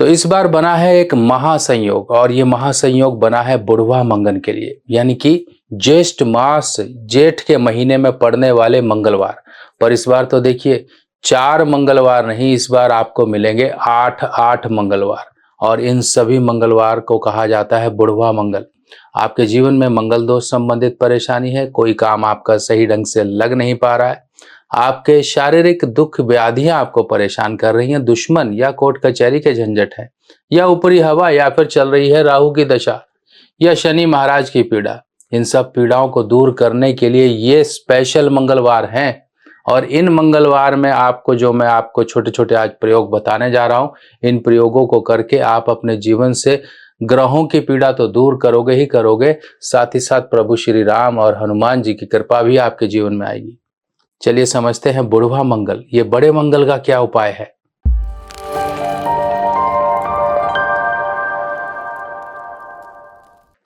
तो इस बार बना है एक महासंयोग और ये महासंयोग बना है बुढ़वा मंगन के लिए, यानी कि ज्येष्ठ मास जेठ के महीने में पड़ने वाले मंगलवार। पर इस बार तो देखिए 4 मंगलवार नहीं, इस बार आपको मिलेंगे 8 मंगलवार और इन सभी मंगलवार को कहा जाता है बुढ़वा मंगल। आपके जीवन में मंगल दोष संबंधित परेशानी है, कोई काम आपका सही ढंग से लग नहीं पा रहा है, आपके शारीरिक दुख व्याधियां आपको परेशान कर रही हैं, दुश्मन या कोर्ट कचहरी के झंझट है, या ऊपरी हवा, या फिर चल रही है राहु की दशा या शनि महाराज की पीड़ा। इन सब पीड़ाओं को दूर करने के लिए ये स्पेशल मंगलवार हैं और इन मंगलवार में मैं आपको छोटे छोटे आज प्रयोग बताने जा रहा हूं। इन प्रयोगों को करके आप अपने जीवन से ग्रहों की पीड़ा तो दूर करोगे ही करोगे, साथ ही साथ प्रभु श्री राम और हनुमान जी की कृपा भी आपके जीवन में आएगी। चलिए समझते हैं बुढ़वा मंगल, ये बड़े मंगल का क्या उपाय है।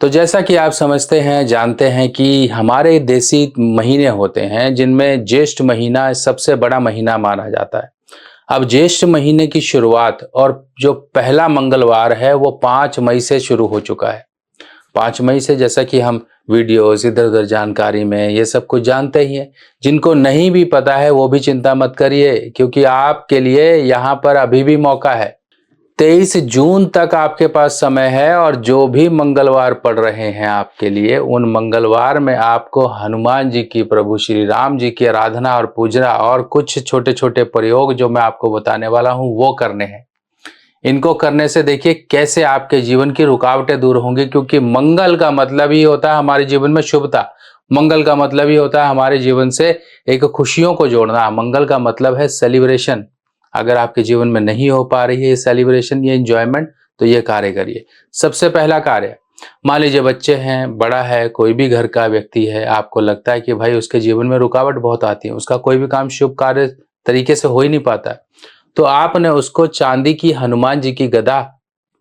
तो जैसा कि आप समझते हैं, जानते हैं कि हमारे देसी महीने होते हैं जिनमें ज्येष्ठ महीना सबसे बड़ा महीना माना जाता है। अब ज्येष्ठ महीने की शुरुआत और जो पहला मंगलवार है वो 5 मई से शुरू हो चुका है। 5 मई से, जैसा कि हम वीडियोस इधर उधर जानकारी में ये सब कुछ जानते ही हैं। जिनको नहीं भी पता है वो भी चिंता मत करिए, क्योंकि आपके लिए यहाँ पर अभी भी मौका है। 23 जून तक आपके पास समय है और जो भी मंगलवार पड़ रहे हैं आपके लिए, उन मंगलवार में आपको हनुमान जी की, प्रभु श्री राम जी की आराधना और पूजना और कुछ छोटे छोटे प्रयोग जो मैं आपको बताने वाला हूँ वो करने हैं। इनको करने से देखिए कैसे आपके जीवन की रुकावटें दूर होंगी, क्योंकि मंगल का मतलब ही होता है हमारे जीवन में शुभता। मंगल का मतलब ही होता है हमारे जीवन से एक खुशियों को जोड़ना। मंगल का मतलब है सेलिब्रेशन। अगर आपके जीवन में नहीं हो पा रही है ये सेलिब्रेशन, ये एंजॉयमेंट, तो ये कार्य करिए। सबसे पहला कार्य, मान लीजिए बच्चे हैं, बड़ा है, कोई भी घर का व्यक्ति है, आपको लगता है कि भाई उसके जीवन में रुकावट बहुत आती है, उसका कोई भी काम शुभ कार्य तरीके से हो ही नहीं पाता है, तो आपने उसको चांदी की हनुमान जी की गदा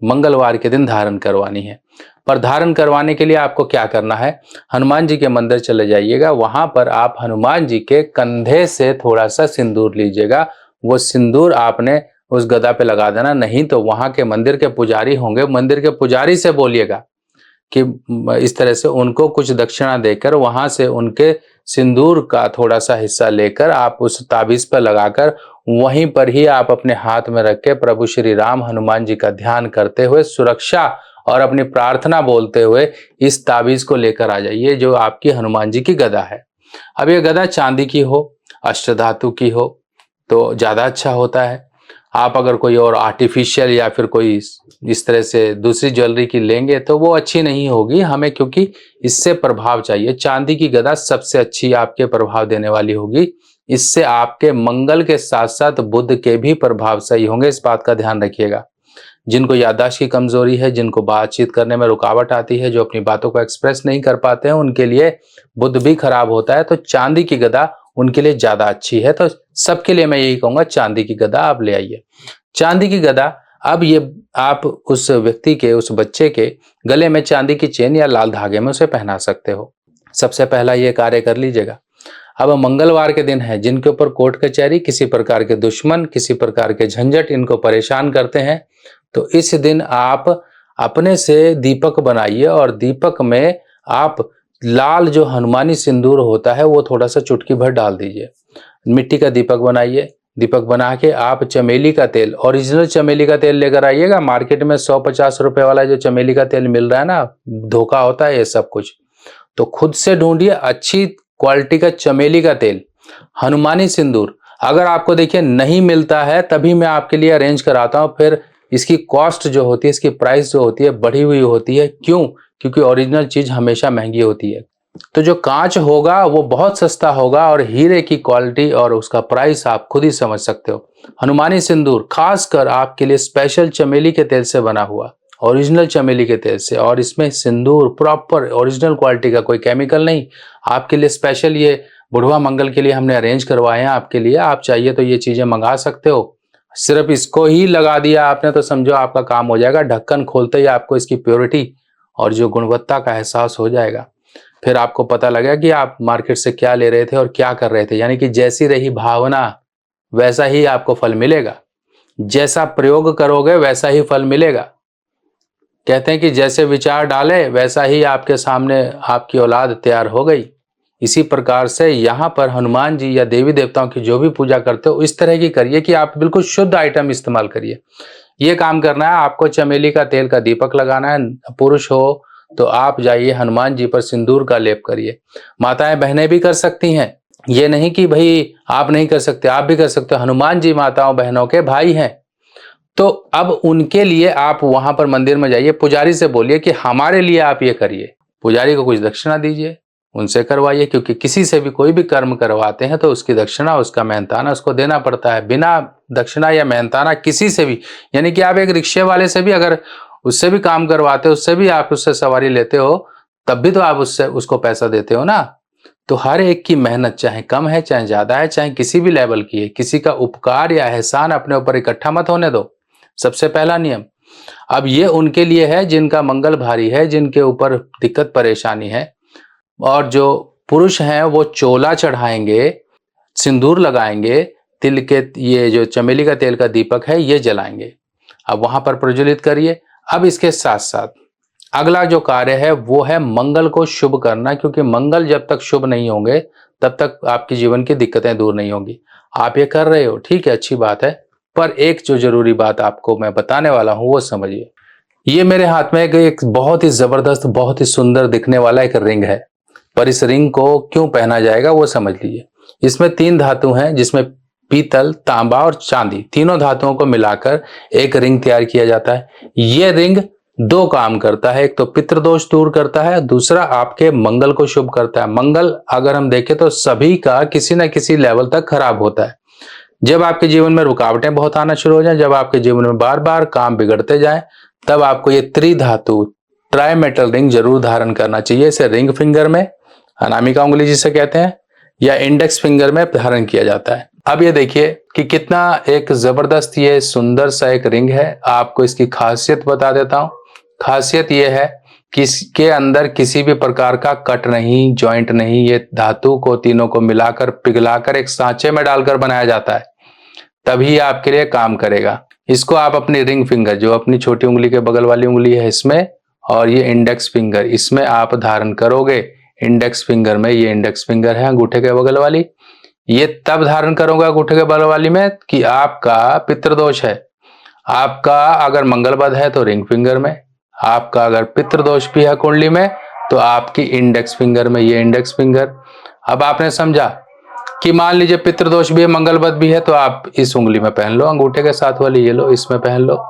मंगलवार के दिन धारण करवानी है। पर धारण करवाने के लिए आपको क्या करना है, हनुमान जी के मंदिर चले जाइएगा, वहां पर आप हनुमान जी के कंधे से थोड़ा सा सिंदूर लीजिएगा। वो सिंदूर आपने उस गदा पे लगा देना, नहीं तो वहां के मंदिर के पुजारी होंगे, मंदिर के पुजारी से बोलिएगा कि इस तरह से उनको कुछ दक्षिणा देकर वहां से उनके सिंदूर का थोड़ा सा हिस्सा लेकर आप उस ताबीज पर लगाकर वहीं पर ही आप अपने हाथ में रख के प्रभु श्री राम हनुमान जी का ध्यान करते हुए, सुरक्षा और अपनी प्रार्थना बोलते हुए इस ताबीज को लेकर आ जाइए, जो आपकी हनुमान जी की गदा है। अब ये गदा चांदी की हो, अष्टधातु की हो तो ज्यादा अच्छा होता है। आप अगर कोई और आर्टिफिशियल या फिर कोई इस तरह से दूसरी ज्वेलरी की लेंगे तो वो अच्छी नहीं होगी हमें, क्योंकि इससे प्रभाव चाहिए। चांदी की गदा सबसे अच्छी आपके प्रभाव देने वाली होगी। इससे आपके मंगल के साथ साथ बुध के भी प्रभाव सही होंगे, इस बात का ध्यान रखिएगा। जिनको याददाश्त की कमजोरी है, जिनको बातचीत करने में रुकावट आती है, जो अपनी बातों को एक्सप्रेस नहीं कर पाते हैं, उनके लिए बुध भी खराब होता है, तो चांदी की गदा उनके लिए ज्यादा अच्छी है। तो सबके लिए मैं यही कहूंगा, चांदी की गदा आप ले आइए। चांदी की गदा, अब ये आप उस व्यक्ति के, उस बच्चे के गले में चांदी की चेन या लाल धागे में उसे पहना सकते हो। सबसे पहला ये कार्य कर लीजिएगा। अब मंगलवार के दिन है, जिनके ऊपर कोर्ट कचहरी, किसी प्रकार के दुश्मन, किसी प्रकार के झंझट इनको परेशान करते हैं, तो इस दिन आप अपने से दीपक बनाइए और दीपक में आप लाल जो हनुमानी सिंदूर होता है वो थोड़ा सा चुटकी भर डाल दीजिए। मिट्टी का दीपक बनाइए। दीपक बना के आप चमेली का तेल, ओरिजिनल चमेली का तेल लेकर आइएगा। मार्केट में 150 रुपए वाला जो चमेली का तेल मिल रहा है ना, धोखा होता है ये सब कुछ, तो खुद से ढूंढिए अच्छी क्वालिटी का चमेली का तेल। हनुमानी सिंदूर अगर आपको देखिए नहीं मिलता है, तभी मैं आपके लिए अरेंज कराता हूँ। फिर इसकी कॉस्ट जो होती है, इसकी प्राइस जो होती है बढ़ी हुई होती है। क्यों? क्योंकि ओरिजिनल चीज हमेशा महंगी होती है। तो जो कांच होगा वो बहुत सस्ता होगा और हीरे की क्वालिटी और उसका प्राइस आप खुद ही समझ सकते हो। हनुमानी सिंदूर खासकर आपके लिए स्पेशल चमेली के तेल से बना हुआ, ओरिजिनल चमेली के तेल से, और इसमें सिंदूर प्रॉपर ओरिजिनल क्वालिटी का, कोई केमिकल नहीं। आपके लिए स्पेशल ये बुढ़वा मंगल के लिए हमने अरेंज करवाए हैं आपके लिए। आप चाहिए तो ये चीजें मंगा सकते हो। सिर्फ इसको ही लगा दिया आपने तो समझो आपका काम हो जाएगा। ढक्कन खोलते ही आपको इसकी प्योरिटी और जो गुणवत्ता का एहसास हो जाएगा। फिर आपको पता लगेगा कि आप मार्केट से क्या ले रहे थे और क्या कर रहे थे, यानी कि जैसी रही भावना वैसा ही आपको फल मिलेगा। जैसा प्रयोग करोगे वैसा ही फल मिलेगा। कहते हैं कि जैसे विचार डाले वैसा ही आपके सामने आपकी औलाद तैयार हो गई। इसी प्रकार से यहाँ पर हनुमान जी या देवी देवताओं की जो भी पूजा करते हो इस तरह की करिए कि आप बिल्कुल शुद्ध आइटम इस्तेमाल करिए। ये काम करना है आपको। चमेली का तेल का दीपक लगाना है। पुरुष हो तो आप जाइए हनुमान जी पर सिंदूर का लेप करिए। माताएं बहनें भी कर सकती हैं, ये नहीं कि भाई आप नहीं कर सकते, आप भी कर सकते हो। हनुमान जी माताओं बहनों के भाई हैं, तो अब उनके लिए आप वहां पर मंदिर में जाइए, पुजारी से बोलिए कि हमारे लिए आप ये करिए। पुजारी को कुछ दक्षिणा दीजिए, उनसे करवाइए, क्योंकि किसी से भी कोई भी कर्म करवाते हैं तो उसकी दक्षिणा, उसका मेहनताना उसको देना पड़ता है। बिना दक्षिणा या मेहनताना किसी से भी, यानी कि आप एक रिक्शे वाले से भी अगर उससे भी काम करवाते हो, उससे भी आप उससे सवारी लेते हो, तब भी तो आप उससे उसको पैसा देते हो ना। तो हर एक की मेहनत चाहे कम है चाहे ज्यादा है, चाहे किसी भी लेवल की है, किसी का उपकार या एहसान अपने ऊपर इकट्ठा मत होने दो। सबसे पहला नियम। अब ये उनके लिए है जिनका मंगल भारी है, जिनके ऊपर दिक्कत परेशानी है। और जो पुरुष हैं वो चोला चढ़ाएंगे, सिंदूर लगाएंगे, तिल के ये जो चमेली का तेल का दीपक है ये जलाएंगे। अब वहां पर प्रज्वलित करिए। अब इसके साथ साथ अगला जो कार्य है वो है मंगल को शुभ करना, क्योंकि मंगल जब तक शुभ नहीं होंगे तब तक आपके जीवन की दिक्कतें दूर नहीं होंगी। आप ये कर रहे हो, ठीक है, अच्छी बात है, पर एक जो जरूरी बात आपको मैं बताने वाला हूं वो समझिए। ये मेरे हाथ में एक बहुत ही जबरदस्त, बहुत ही सुंदर दिखने वाला एक रिंग है, पर इस रिंग को क्यों पहना जाएगा वो समझ लीजिए। इसमें 3 धातु हैं, जिसमें पीतल, तांबा और चांदी, तीनों धातुओं को मिलाकर एक रिंग तैयार किया जाता है। यह रिंग 2 काम करता है, एक तो पितृदोष दूर करता है, दूसरा आपके मंगल को शुभ करता है। मंगल अगर हम देखें तो सभी का किसी न किसी लेवल तक खराब होता है। जब आपके जीवन में रुकावटें बहुत आना शुरू हो जाएं, जब आपके जीवन में बार बार काम बिगड़ते जाएं, तब आपको ये त्रिधातु ट्राई मेटल रिंग जरूर धारण करना चाहिए। इसे रिंग फिंगर में, अनामिका उंगली जिसे कहते हैं, या इंडेक्स फिंगर में धारण किया जाता है। अब ये देखिए कि कितना एक जबरदस्त ये सुंदर सा एक रिंग है। आपको इसकी खासियत बता देता हूं। खासियत ये है कि इसके अंदर किसी भी प्रकार का कट नहीं, जॉइंट नहीं। ये धातु को तीनों को मिलाकर पिघलाकर एक सांचे में डालकर बनाया जाता है, तभी आपके लिए काम करेगा। इसको आप अपनी रिंग फिंगर, जो अपनी छोटी उंगली के बगल वाली उंगली है इसमें, और ये इंडेक्स फिंगर, इसमें आप धारण करोगे। इंडेक्स फिंगर में, ये इंडेक्स फिंगर है अंगूठे के बगल वाली, ये तब धारण करोगे अंगूठे के बगल वाली में कि आपका पितृदोष है। आपका अगर मंगल बद है तो रिंग फिंगर में, आपका अगर पितृदोष भी है कुंडली में तो आपकी इंडेक्स फिंगर में, ये इंडेक्स फिंगर। अब आपने समझा कि मान लीजिए पितृदोष भी है, मंगल बद भी है, तो आप इस उंगली में पहन लो, अंगूठे के साथ वाली, ये लो, इसमें पहन लो।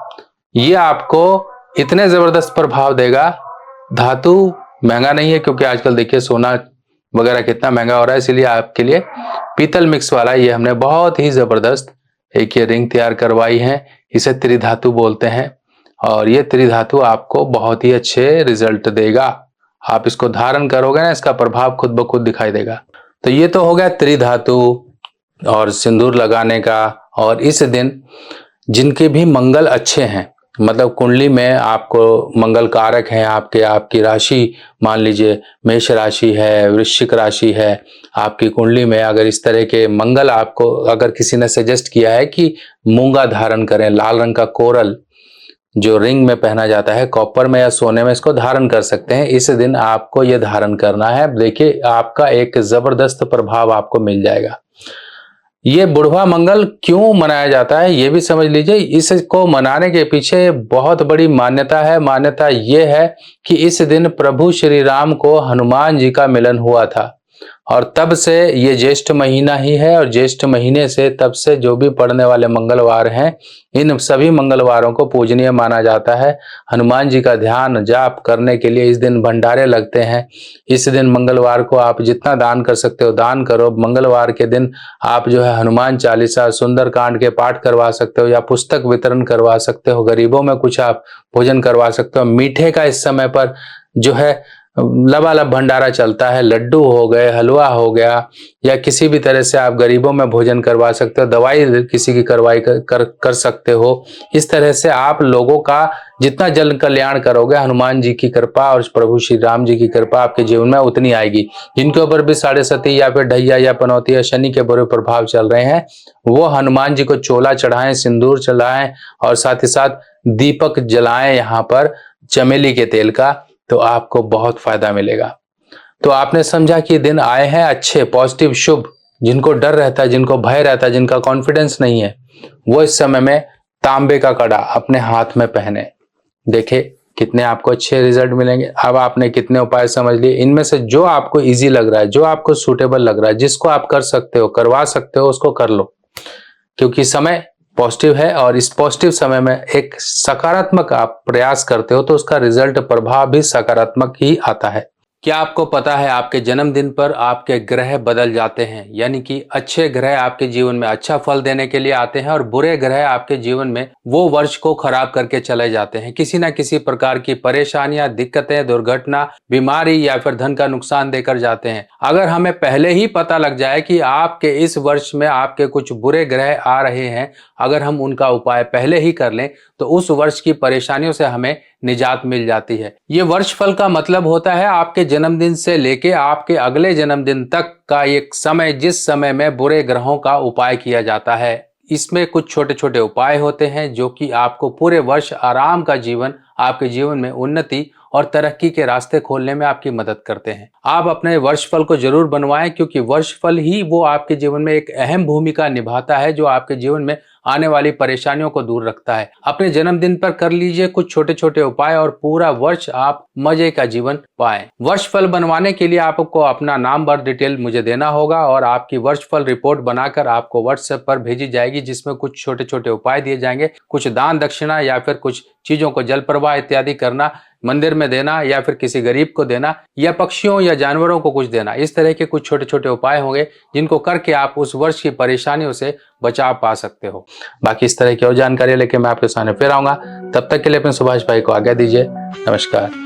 ये आपको इतने जबरदस्त प्रभाव देगा। धातु महंगा नहीं है, क्योंकि आजकल देखिए सोना वगैरह कितना महंगा हो रहा है, इसलिए आपके लिए पीतल मिक्स वाला ये हमने बहुत ही जबरदस्त एक ये रिंग तैयार करवाई है। इसे त्रिधातु बोलते हैं, और ये त्रिधातु आपको बहुत ही अच्छे रिजल्ट देगा। आप इसको धारण करोगे ना, इसका प्रभाव खुद ब खुद दिखाई देगा। तो ये तो हो गया त्रिधातु और सिंदूर लगाने का। और इस दिन जिनके भी मंगल अच्छे हैं, मतलब कुंडली में आपको मंगल कारक है, आपकी राशि मान लीजिए मेष राशि है, वृश्चिक राशि है, आपकी कुंडली में अगर इस तरह के मंगल, आपको अगर किसी ने सजेस्ट किया है कि मूंगा धारण करें, लाल रंग का कोरल जो रिंग में पहना जाता है, कॉपर में या सोने में, इसको धारण कर सकते हैं। इस दिन आपको यह धारण करना है। देखिए आपका एक जबरदस्त प्रभाव आपको मिल जाएगा। ये बुढ़वा मंगल क्यों मनाया जाता है ये भी समझ लीजिए। इसको मनाने के पीछे बहुत बड़ी मान्यता है। मान्यता ये है कि इस दिन प्रभु श्री राम को हनुमान जी का मिलन हुआ था, और तब से ये ज्येष्ठ महीना ही है, और ज्येष्ठ महीने से तब से जो भी पड़ने वाले मंगलवार हैं, इन सभी मंगलवारों को पूजनीय माना जाता है। हनुमान जी का ध्यान जाप करने के लिए इस दिन भंडारे लगते हैं। इस दिन मंगलवार को आप जितना दान कर सकते हो दान करो। मंगलवार के दिन आप जो है हनुमान चालीसा, सुंदर कांड के पाठ करवा सकते हो, या पुस्तक वितरण करवा सकते हो, गरीबों में कुछ आप भोजन करवा सकते हो। मीठे का इस समय पर जो है लबालब भंडारा चलता है, लड्डू हो गए, हलवा हो गया, या किसी भी तरह से आप गरीबों में भोजन करवा सकते हो, दवाई किसी की करवाई कर सकते हो। इस तरह से आप लोगों का जितना जन कल्याण करोगे, हनुमान जी की कृपा और प्रभु श्री राम जी की कृपा आपके जीवन में उतनी आएगी। जिनके ऊपर भी साढ़े सती या फिर ढैया या पनौती या शनि के बुरे प्रभाव चल रहे हैं, वो हनुमान जी को चोला चढ़ाएं, सिंदूर चढ़ाएं और साथ ही साथ दीपक जलाएं यहाँ पर चमेली के तेल का, तो आपको बहुत फायदा मिलेगा। तो आपने समझा कि दिन आए हैं अच्छे, पॉजिटिव, शुभ। जिनको डर रहता है, जिनको भय रहता है, जिनका कॉन्फिडेंस नहीं है, वो इस समय में तांबे का कड़ा अपने हाथ में पहने। देखे कितने आपको अच्छे रिजल्ट मिलेंगे। अब आपने कितने उपाय समझ लिए, इनमें से जो आपको इजी लग रहा है, जो आपको सूटेबल लग रहा है, जिसको आप कर सकते हो, करवा सकते हो, उसको कर लो, क्योंकि समय पॉजिटिव है और इस पॉजिटिव समय में एक सकारात्मक आप प्रयास करते हो तो उसका रिजल्ट, प्रभाव भी सकारात्मक ही आता है। क्या आपको पता है आपके जन्मदिन पर आपके ग्रह बदल जाते हैं, यानी कि अच्छे ग्रह आपके जीवन में अच्छा फल देने के लिए आते हैं और बुरे ग्रह आपके जीवन में वो वर्ष को खराब करके चले जाते हैं। किसी ना किसी प्रकार की परेशानियां, दिक्कतें, दुर्घटना, बीमारी या फिर धन का नुकसान देकर जाते हैं। अगर हमें पहले ही पता लग जाए कि आपके इस वर्ष में आपके कुछ बुरे ग्रह आ रहे हैं, अगर हम उनका उपाय पहले ही कर लें तो उस वर्ष की परेशानियों से हमें निजात मिल जाती है। ये वर्ष फल का मतलब होता है आपके जन्मदिन से लेके आपके अगले जन्मदिन तक का एक समय, जिस समय में बुरे ग्रहों का उपाय किया जाता है। इसमें कुछ छोटे छोटे उपाय होते हैं जो कि आपको पूरे वर्ष आराम का जीवन, आपके जीवन में उन्नति और तरक्की के रास्ते खोलने में आपकी मदद करते हैं। आप अपने वर्ष फल को जरूर बनवाएं, क्योंकि वर्ष फल ही वो आपके जीवन में एक अहम भूमिका निभाता है जो आपके जीवन में आने वाली परेशानियों को दूर रखता है। अपने जन्मदिन पर कर लीजिए कुछ छोटे छोटे उपाय और पूरा वर्ष आप मजे का जीवन पाएं। वर्ष फल बनवाने के लिए आपको अपना नाम, बर्थ डिटेल मुझे देना होगा और आपकी वर्ष फल रिपोर्ट बनाकर आपको व्हाट्सएप पर भेजी जाएगी, जिसमें कुछ छोटे छोटे उपाय दिए जाएंगे। कुछ दान दक्षिणा या फिर कुछ चीजों को, जल प्रवाह इत्यादि करना, मंदिर में देना या फिर किसी गरीब को देना या पक्षियों या जानवरों को कुछ देना। इस तरह के कुछ छोटे छोटे उपाय होंगे जिनको करके आप उस वर्ष की परेशानियों से बचाव पा सकते हो। बाकी इस तरह की और जानकारी लेके मैं आपके सामने फिर आऊंगा। तब तक के लिए अपने सुभाष भाई को आज्ञा दीजिए। नमस्कार।